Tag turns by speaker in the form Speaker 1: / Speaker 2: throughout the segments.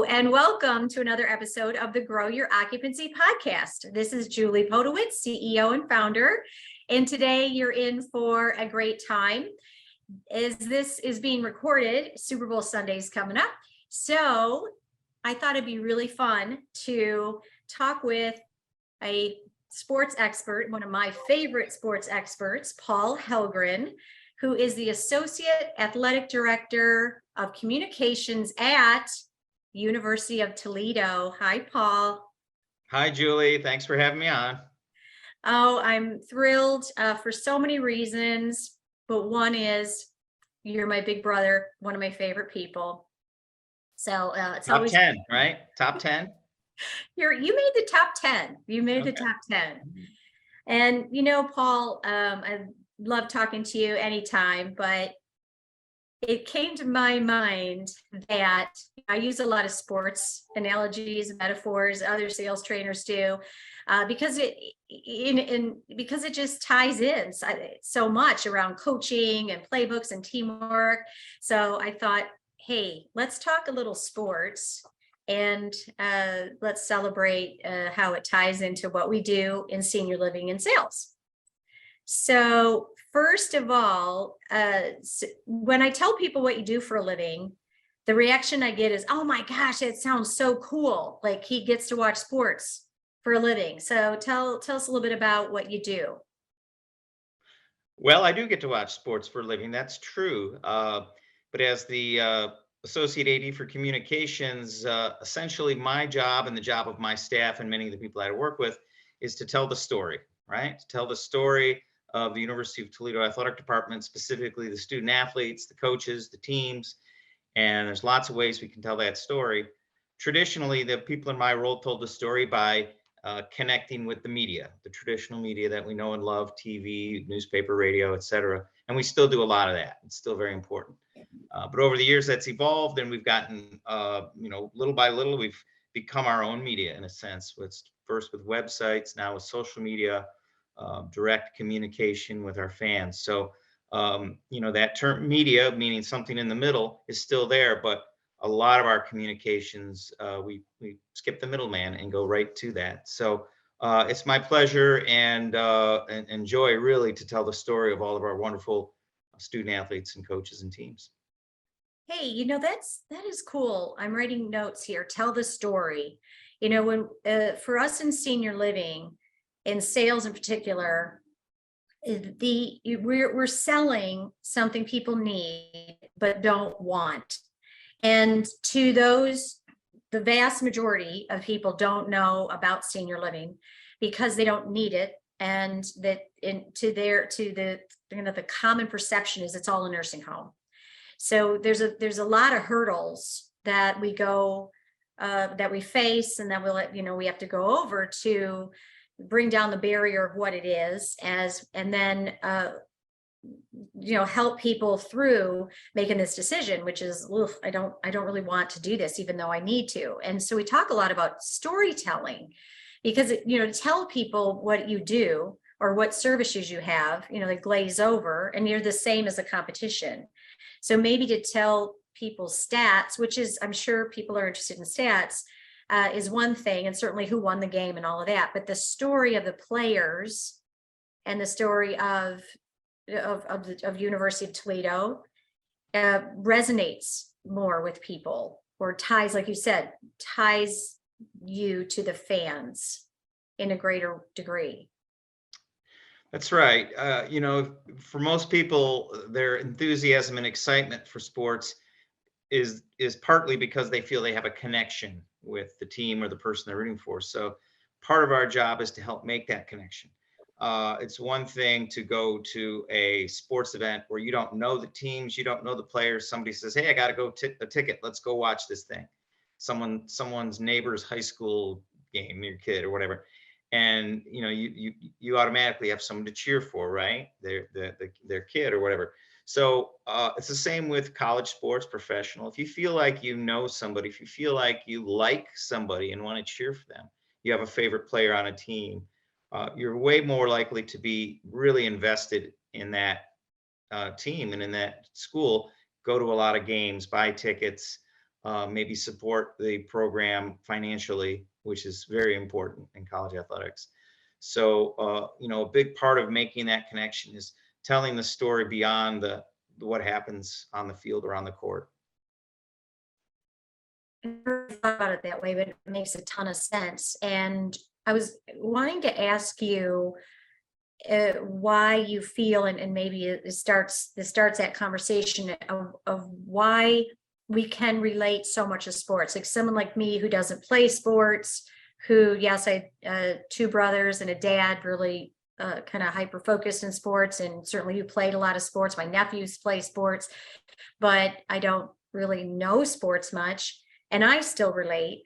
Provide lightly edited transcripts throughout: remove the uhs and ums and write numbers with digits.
Speaker 1: Hello, and welcome to another episode of the Grow Your Occupancy podcast. This is Julie Podewitz, CEO and founder, and today you're in for a great time. As this is being recorded, Super Bowl Sunday is coming up, so I thought it'd be really fun to talk with a sports expert, one of my favorite sports experts, Paul Helgren, who is the Associate Athletic Director of Communications at University of Toledo. Hi, Paul.
Speaker 2: Hi, Julie. Thanks for having me on.
Speaker 1: Oh, I'm thrilled for so many reasons, but one is you're my big brother, one of my favorite people. So it's
Speaker 2: Top
Speaker 1: always
Speaker 2: 10, right? Top 10?
Speaker 1: you made the top 10. You made the
Speaker 2: Okay.
Speaker 1: top 10. And you know, Paul, I love talking to you anytime, but it came to my mind that I use a lot of sports analogies, metaphors, other sales trainers do, because because it just ties in so much around coaching and playbooks and teamwork. So I thought, hey, let's talk a little sports and let's celebrate how it ties into what we do in senior living and sales. So first of all, when I tell people what you do for a living, the reaction I get is, oh my gosh, it sounds so cool. Like he gets to watch sports for a living. So tell us a little bit about what you do.
Speaker 2: Well, I do get to watch sports for a living. That's true. But as the Associate AD for Communications, essentially my job and the job of my staff and many of the people I work with is to tell the story, right? To tell the story of the University of Toledo Athletic Department, specifically the student athletes, the coaches, the teams, and there's lots of ways we can tell that story. Traditionally, the people in my role told the story by connecting with the media, the traditional media that we know and love, TV, newspaper, radio, etc. And we still do a lot of that. It's still very important. But over the years, that's evolved, and we've gotten, little by little, we've become our own media in a sense. First with websites, now with social media, direct communication with our fans. So, that term media, meaning something in the middle, is still there, but a lot of our communications, we skip the middleman and go right to that. So it's my pleasure and joy really to tell the story of all of our wonderful student athletes and coaches and teams.
Speaker 1: Hey, that is cool. I'm writing notes here. Tell the story. When for us in senior living, in sales in particular, we're selling something people need but don't want. And to those, the vast majority of people don't know about senior living because they don't need it. And that the common perception is it's all a nursing home. So there's a lot of hurdles that we face, and that we have to go over to bring down the barrier of what it is, and then help people through making this decision, which is, I don't really want to do this, even though I need to. And so we talk a lot about storytelling, because to tell people what you do or what services you have, they glaze over, and you're the same as the competition. So maybe to tell people stats, which is, I'm sure people are interested in stats, is one thing, and certainly who won the game and all of that. But the story of the players and the story of University of Toledo resonates more with people, or ties, like you said, ties you to the fans in a greater degree.
Speaker 2: That's right. For most people, their enthusiasm and excitement for sports is partly because they feel they have a connection with the team or the person they're rooting for. So part of our job is to help make that connection. It's one thing to go to a sports event where you don't know the teams, you don't know the players. Somebody says, "Hey, I got to go a ticket. Let's go watch this thing." Someone's neighbor's high school game, your kid or whatever, and you automatically have someone to cheer for, right? Their kid or whatever. So it's the same with college sports, professional. If you feel like you know somebody, if you feel like you like somebody and want to cheer for them, you have a favorite player on a team, you're way more likely to be really invested in that team and in that school, go to a lot of games, buy tickets, maybe support the program financially, which is very important in college athletics. So, a big part of making that connection is telling the story beyond what happens on the field or on the court.
Speaker 1: I never thought about it that way, but it makes a ton of sense. And I was wanting to ask you why you feel, and maybe this starts that conversation of why we can relate so much to sports. Like someone like me who doesn't play sports, who, yes, I two brothers and a dad really kind of hyper focused in sports, and certainly who played a lot of sports. My nephews play sports, but I don't really know sports much, and I still relate.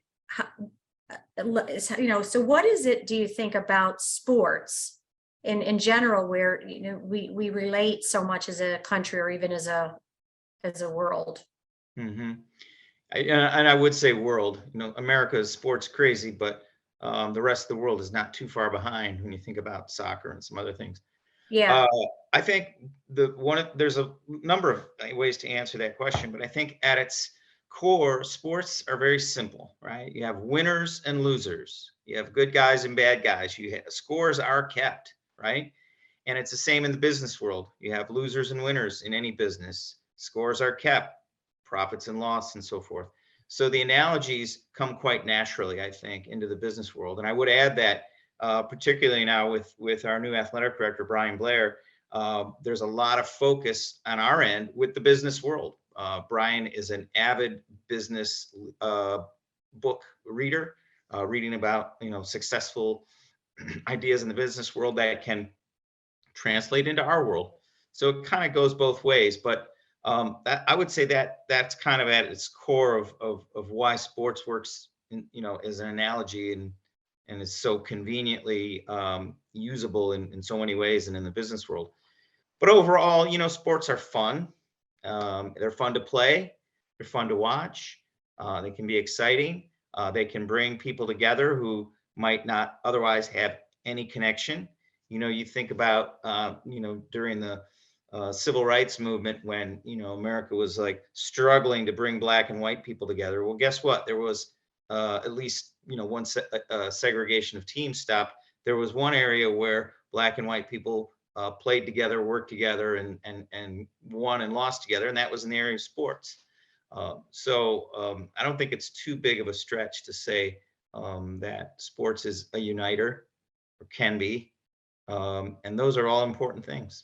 Speaker 1: So what is it, do you think, about sports in general where we relate so much as a country, or even as a world?
Speaker 2: hmm and I would say world. America is sports crazy, but the rest of the world is not too far behind when you think about soccer and some other things.
Speaker 1: Yeah.
Speaker 2: Uh, I think there's a number of ways to answer that question, but I think at its core, sports are very simple, right? You have winners and losers. You have good guys and bad guys. Scores are kept, right? And it's the same in the business world. You have losers and winners in any business. Scores are kept, profits and loss, and so forth. So the analogies come quite naturally, I think, into the business world. And I would add that, particularly now with our new athletic director, Brian Blair, there's a lot of focus on our end with the business world. Brian is an avid business book reader, reading about successful ideas in the business world that can translate into our world. So it kind of goes both ways, but I would say that's kind of at its core of why sports works, as an analogy, and is so conveniently usable in so many ways and in the business world. But overall, sports are fun. They're fun to play. They're fun to watch. They can be exciting. They can bring people together who might not otherwise have any connection. You think about, during the civil rights movement, when, America was like struggling to bring black and white people together. Well, guess what? There was at least, one segregation of teams stopped. There was one area where black and white people played together, worked together, and won and lost together, and that was in the area of sports. So I don't think it's too big of a stretch to say that sports is a uniter, or can be, and those are all important things.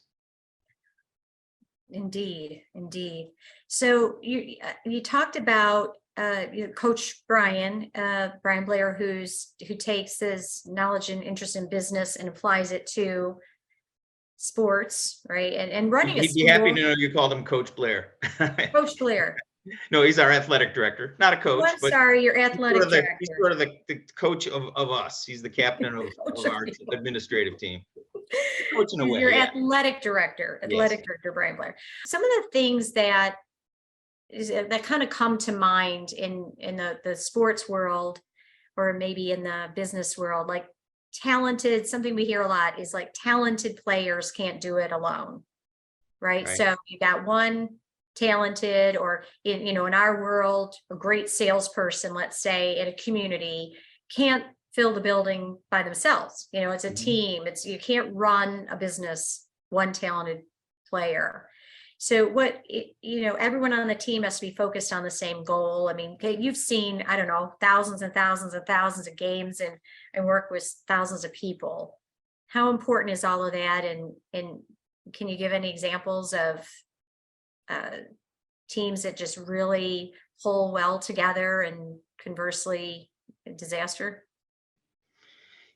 Speaker 1: Indeed, indeed. So you talked about Coach Brian Blair, who takes his knowledge and interest in business and applies it to sports, right? And running a
Speaker 2: He'd be happy
Speaker 1: school.
Speaker 2: to know you called him Coach Blair.
Speaker 1: Coach Blair.
Speaker 2: No, he's our athletic director, not a
Speaker 1: Oh,
Speaker 2: coach,
Speaker 1: I'm
Speaker 2: but
Speaker 1: sorry, your
Speaker 2: he's
Speaker 1: athletic
Speaker 2: he's
Speaker 1: director.
Speaker 2: sort of the coach of us. He's the captain
Speaker 1: Coach
Speaker 2: of our
Speaker 1: of-
Speaker 2: administrative team. Coach in a
Speaker 1: He's
Speaker 2: way,
Speaker 1: your
Speaker 2: yeah.
Speaker 1: athletic director,
Speaker 2: Yes.
Speaker 1: Brian Blair. Some of the things that kind of come to mind in the sports world, or maybe in the business world, like something we hear a lot is like talented players can't do it alone, right?
Speaker 2: Right.
Speaker 1: So you got one talented, or in our world, a great salesperson, let's say, in a community, can't fill the building by themselves. It's a
Speaker 2: Mhm.
Speaker 1: team. You can't run a business one talented player. So everyone on the team has to be focused on the same goal. I mean, you've seen, I don't know, thousands and thousands and thousands of games, and work with thousands of people. How important is all of that? And can you give any examples of teams that just really pull well together, and conversely, disaster?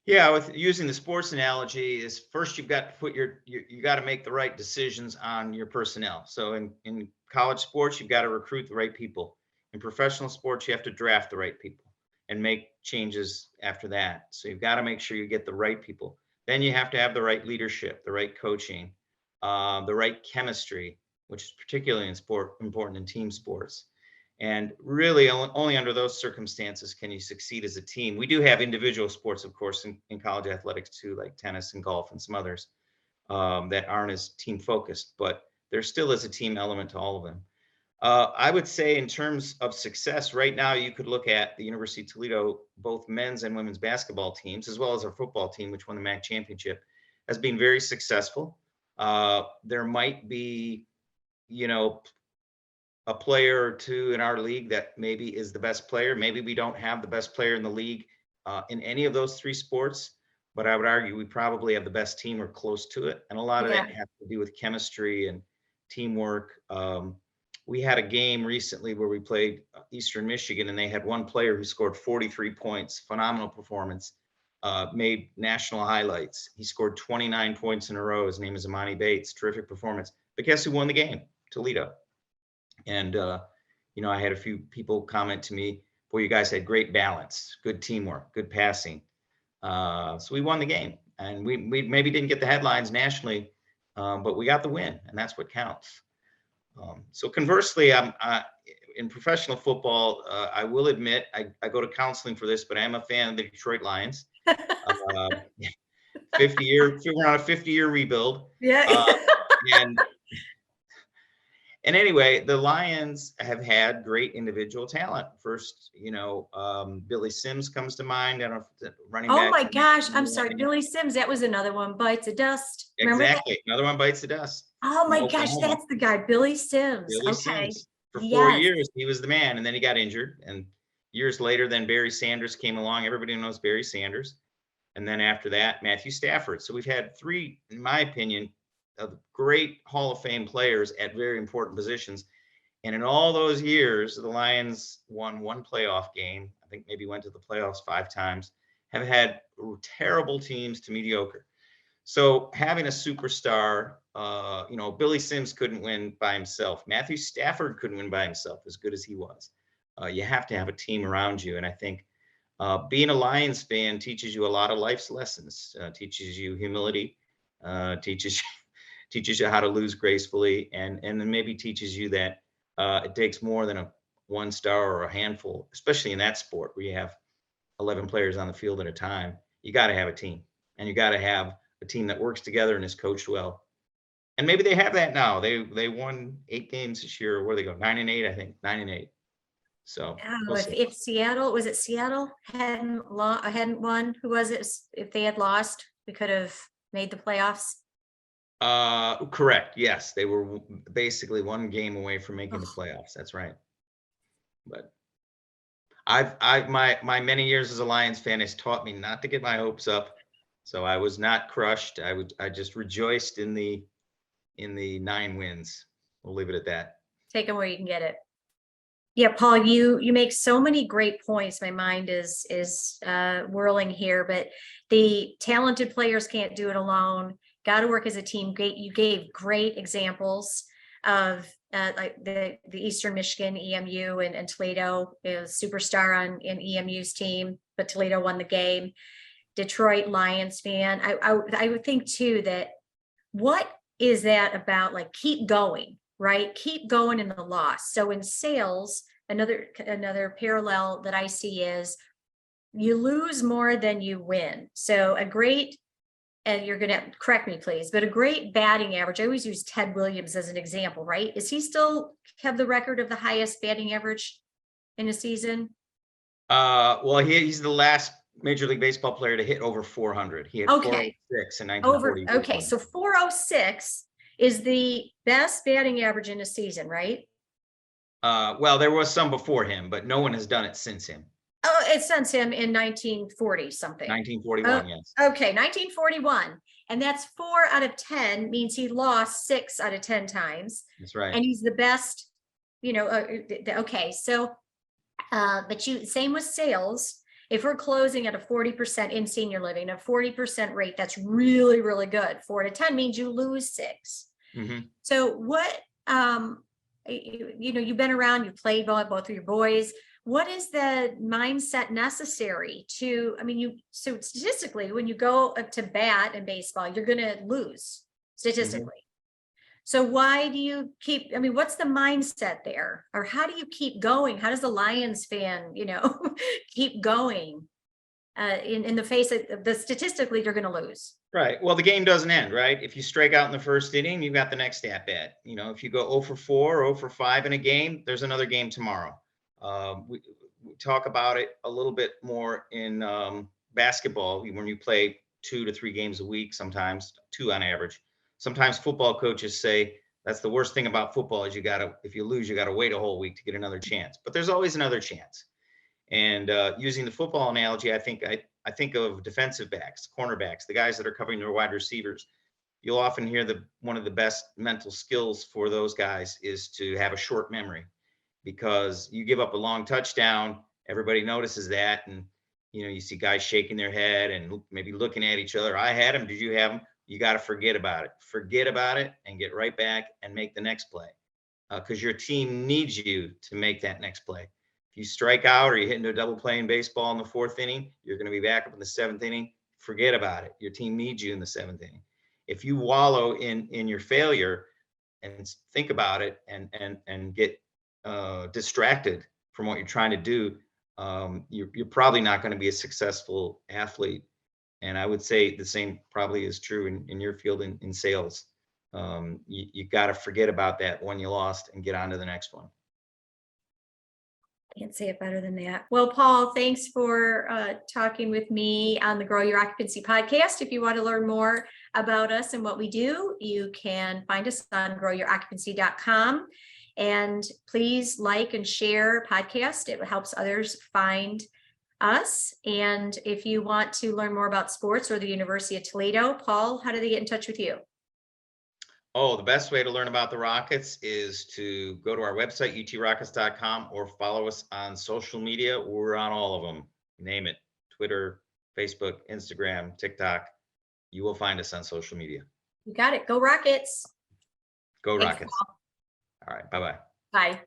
Speaker 2: Yeah, with using the sports analogy, is first you've got to you got to make the right decisions on your personnel. So in college sports, you've got to recruit the right people. In professional sports, you have to draft the right people and make changes after that. So you've got to make sure you get the right people. Then you have to have the right leadership, the right coaching, the right chemistry, which is particularly important in team sports. And really, only under those circumstances can you succeed as a team. We do have individual sports, of course, in college athletics too, like tennis and golf and some others that aren't as team focused, but there still is a team element to all of them. I would say in terms of success, right now you could look at the University of Toledo, both men's and women's basketball teams, as well as our football team, which won the MAC championship, has been very successful. There might be, you know, a player or two in our league that maybe is the best player. Maybe we don't have the best player in the league in any of those three sports, but I would argue we probably have the best team or close to it. And a lot of
Speaker 1: Yeah.
Speaker 2: that has to do with chemistry and teamwork. We had a game recently where we played Eastern Michigan, and they had one player who scored 43 points, phenomenal performance, made national highlights. He scored 29 points in a row. His name is Amani Bates, terrific performance. But guess who won the game? Toledo. And, you know, I had a few people comment to me, boy, you guys had great balance, good teamwork, good passing. So we won the game, and we maybe didn't get the headlines nationally, but we got the win, and that's what counts. So conversely, in professional football, I will admit, I go to counseling for this, but I am a fan of the Detroit Lions. 50-year, we're on a 50-year rebuild.
Speaker 1: Yeah.
Speaker 2: And anyway, the Lions have had great individual talent. First, you know, Billy Sims comes to mind. I don't know if the running
Speaker 1: Oh
Speaker 2: back.
Speaker 1: my gosh, I'm sorry, Billy Sims, that was another one, Bites the Dust. Remember that?
Speaker 2: Exactly. Another one bites the dust.
Speaker 1: Oh
Speaker 2: From
Speaker 1: my gosh,
Speaker 2: Oklahoma.
Speaker 1: that's the guy, Billy Sims.
Speaker 2: Billy
Speaker 1: Okay.
Speaker 2: Sims. For 4
Speaker 1: Yes.
Speaker 2: years, he was the man, and then he got injured. And years later, then Barry Sanders came along. Everybody knows Barry Sanders. And then after that, Matthew Stafford. So we've had three, in my opinion, of great Hall of Fame players at very important positions. And in all those years, the Lions won one playoff game. I think maybe went to the playoffs 5 times, have had terrible teams to mediocre. So having a superstar, you know, Billy Sims couldn't win by himself. Matthew Stafford couldn't win by himself, as good as he was. You have to have a team around you. And I think being a Lions fan teaches you a lot of life's lessons, teaches you humility, teaches teaches you how to lose gracefully, and then maybe teaches you that it takes more than a one star or a handful, especially in that sport where you have 11 players on the field at a time. You got to have a team, and you got to have a team that works together and is coached well. And maybe they have that now. They won 8 games this year. Where they go? 9-8, I think. 9-8. So
Speaker 1: Oh,
Speaker 2: we'll see.
Speaker 1: if Seattle, was it Seattle hadn't won, who was it? If they had lost, we could have made the playoffs.
Speaker 2: Correct. Yes, they were basically one game away from making the playoffs. That's right. But my many years as a Lions fan has taught me not to get my hopes up. So I was not crushed. I just rejoiced in the 9 wins. We'll leave it at that.
Speaker 1: Take them where you can get it. Yeah, Paul, you make so many great points. My mind is whirling here, but the talented players can't do it alone. Got to work as a team. Great, you gave great examples of like the Eastern Michigan EMU and Toledo is superstar in EMU's team, but Toledo won the game. Detroit Lions fan. I would think too that what is that about? Like keep going. Right? Keep going in the loss. So in sales, another parallel that I see is you lose more than you win. So a great, and you're going to correct me, please, but a great batting average. I always use Ted Williams as an example, right? Is he still have the record of the highest batting average in a season?
Speaker 2: Well, he's the last Major League Baseball player to hit over 400. He had 406 in 1940.
Speaker 1: Okay, so 406 is the best batting average in a season, right?
Speaker 2: Well, there was some before him, but no one has done it since him.
Speaker 1: Oh, it since him in 1940 something.
Speaker 2: 1941, yes.
Speaker 1: Okay, 1941. And that's 4 out of 10 means he lost 6 out of 10 times.
Speaker 2: That's right.
Speaker 1: And he's the best, you know, okay. So, but same with sales. If we're closing at a 40% in senior living, a 40% rate, that's really, really good. 4 to 10 means you lose 6.
Speaker 2: Mm-hmm.
Speaker 1: So what, you know, you've been around, you've played both of your boys. What is the mindset necessary to, I mean, so statistically, when you go up to bat in baseball, you're going to lose statistically. Mm-hmm. So why do you keep, I mean, what's the mindset there? Or how do you keep going? How does the Lions fan, you know, keep going? in the face of the statistically they're going to lose.
Speaker 2: Right. Well, the game doesn't end, right? If you strike out in the first inning, you've got the next at bat. If you go 0 for 4, 0 for 5 in a game, there's another game tomorrow. We talk about it a little bit more in basketball when you play 2 to 3 games a week, sometimes 2 on average. Sometimes football coaches say that's the worst thing about football is if you lose, you got to wait a whole week to get another chance. But there's always another chance. And using the football analogy, I think of defensive backs, cornerbacks, the guys that are covering their wide receivers. You'll often hear one of the best mental skills for those guys is to have a short memory, because you give up a long touchdown, everybody notices that, and you see guys shaking their head and maybe looking at each other. I had him. Did you have him? You got to forget about it and get right back and make the next play, because your team needs you to make that next play. You strike out or you hit into a double play in baseball in the 4th inning, you're going to be back up in the 7th inning. Forget about it. Your team needs you in the 7th inning. If you wallow in your failure and think about it and get distracted from what you're trying to do, you're probably not going to be a successful athlete. And I would say the same probably is true in your field in sales. You got to forget about that one you lost and get on to the next one.
Speaker 1: Can't say it better than that. Well, Paul, thanks for talking with me on the Grow Your Occupancy podcast. If you want to learn more about us and what we do, you can find us on growyouroccupancy.com. And please like and share podcast. It helps others find us. And if you want to learn more about sports or the University of Toledo, Paul, how do they get in touch with you?
Speaker 2: Oh, the best way to learn about the Rockets is to go to our website, utrockets.com, or follow us on social media. We're on all of them. Name it. Twitter, Facebook, Instagram, TikTok. You will find us on social media.
Speaker 1: You got it. Go Rockets.
Speaker 2: Go
Speaker 1: Thanks,
Speaker 2: Rockets.
Speaker 1: Paul.
Speaker 2: All right. Bye-bye.
Speaker 1: Bye.